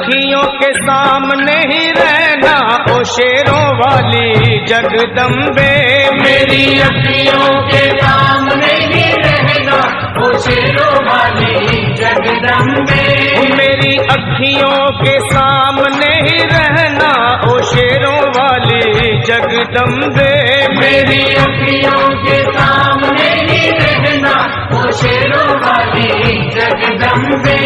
अखियों के सामने ही रहना ओ शेरों वाली जगदम्बे। मेरी अखियों के सामने ही रहना ओ शेरों वाली जगदम्बे। मेरी अखियों के सामने ही रहना ओ शेरों वाली जगदम्बे। मेरी अखियों के सामने ही रहना ओ शेरों वाली जगदम्बे।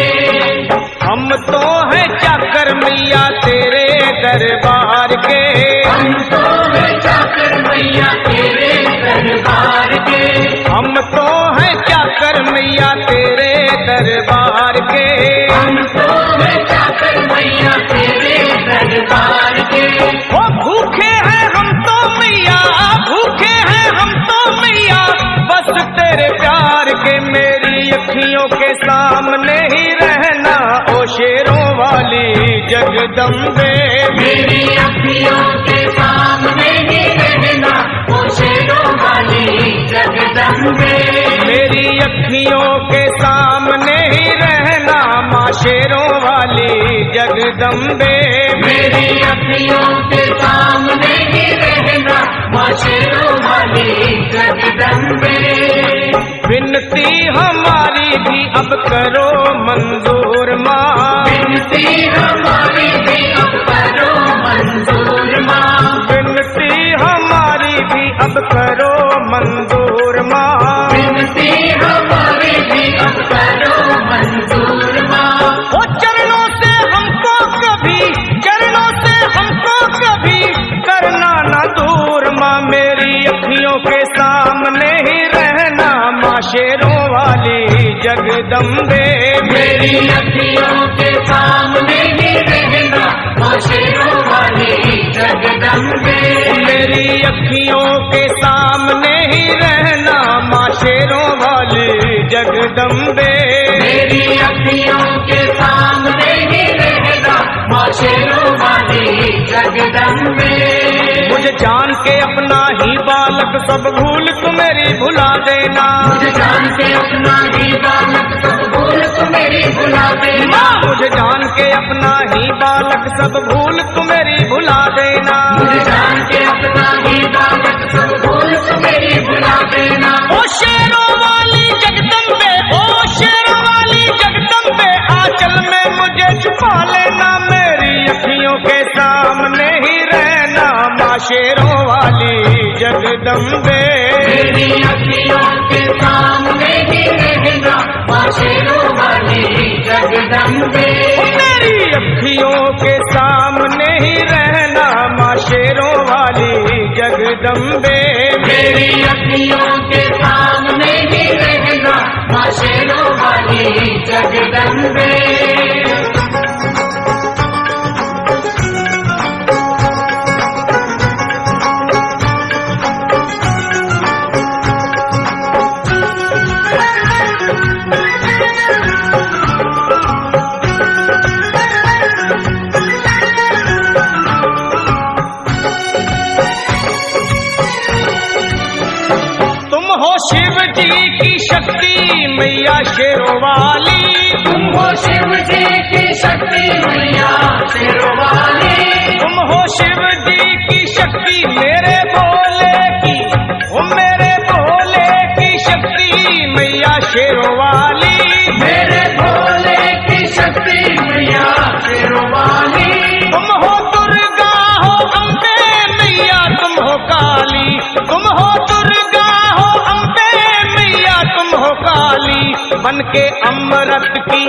हम तो हैं चाकर मैया तेरे दरबार के। हम तो हैं चाकर मैया तेरे दरबार के। हम तो हैं चाकर मैया तेरे दरबार के। हम तो हैं चाकर मैया तेरे दरबार के। ओ भूखे हैं हम तो मैया, भूखे हैं हम तो मैया बस तेरे प्यार के। मेरी अखियों के सामने ही रहना ओ शेरों वाली जगदम्बे। मेरी अखियों के सामने ही रहना ओ शेरों वाली जगदम्बे। मेरी अखियों के सामने ही रहना माँ शेरों वाली जगदम्बे। मेरी अखियों के सामने ही रहना माँ शेरों वाली जगदम्बे। विनती हमारी भी अब करो मंजूर माँ। विनती हमारी भी अब करो मंजूर माँ। विनती हमारी भी अब करो मंजूर माँ। विनती हमारी भी अब करो मंजूर माँ। ओ चरणों से हमको कभी, चरणों से हमको कभी करना न दूर माँ। मेरी अखियों के सामने ही रहना माँ शेरों वाली जगदम्बे। मेरी अखियों के सामने ही रहना माँ शेरों वाली जगदम्बे। मेरी अखियों के सामने ही रहना माँ शेरों वाली जगदम्बे। मेरी अखियों के सामने ही रहना माँ शेरों वाली जगदम्बे। मुझे जान के अपना ही बालक सब भूल तू मेरी भुला देना। मुझे जान के अपना ही बालक सब भूल तू मेरी भुला देना। मुझे जान के अपना ही बालक सब भूल तू मेरी भुला देना। मुझे जान के अपना ही बालक सब भूल तू मेरी भुला देना। ओ शेरों वाली जगदम्बे, ओ शेरों वाली जगदम्बे आंचल में मुझे छुपा लेना। मेरी अखियों के सामने ही रहना माँ शेरों वाली जगदम्बे। मेरी अखियों के सामने ही रहना माँ शेरों वाली जगदम्बे। मेरी अखियों के सामने ही रहना माँ शेरों वाली जगदम्बे। मेरी अखियों के सामने ही रहना माँ शेरों वाली जगदम्बे। शिव जी की शक्ति मैया शेरों वाली। तुम हो शिव जी की शक्ति मैया शेरों वाली। तुम हो शिव जी की शक्ति मेरे भोले की, ओ मेरे भोले की शक्ति मैया शेरों वाली। मेरे भोले की शक्ति मैया शेरों वाली। तुम हो दुर्गा हो अम्बे मैया तुम हो काली। तुम हो दुर्गा हो अम्बे मैया तुम हो काली। बन के अमृत की,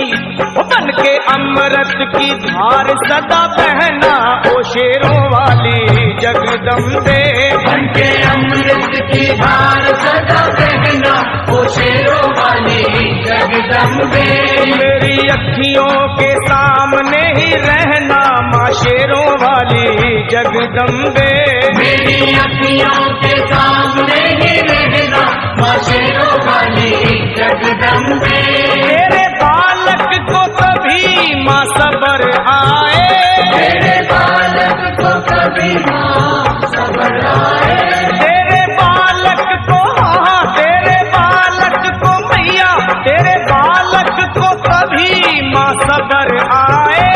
बन के अमृत की धार सदा बहना ओ शेरों वाली जगदम्बे। बन के अमृत की धार सदा बहना ओ शेरों वाली जगदम्बे। मेरी अखियों के सामने ही रहना माँ शेरों वाली जगदम्बे। मेरी अखियों के सामने ही रहना माँ शेरों वाली जगदम्बे। तेरे बालक को कभी माँ सबर आए। तेरे बालक को कभी माँ सबर आए। तेरे बालक को, हाँ तेरे बालक को मैया, तेरे बालक को कभी माँ सबर आए।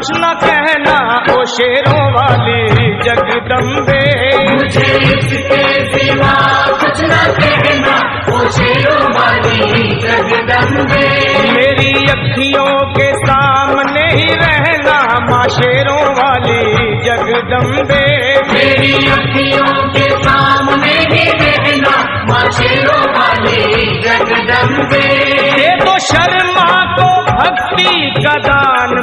कुछ न कहना ओ शेरों वाली जगदम्बे। मुझे इसके सिवा कुछ न कहना ओ शेरों वाली जगदम्बे। मेरी अखियों के सामने ही रहना माँ शेरों वाली जगदम्बे। मेरी अखियों के सामने ही रहना माँ शेरों वाली जगदम्बे। ये तो शर्मा को भक्ति का दान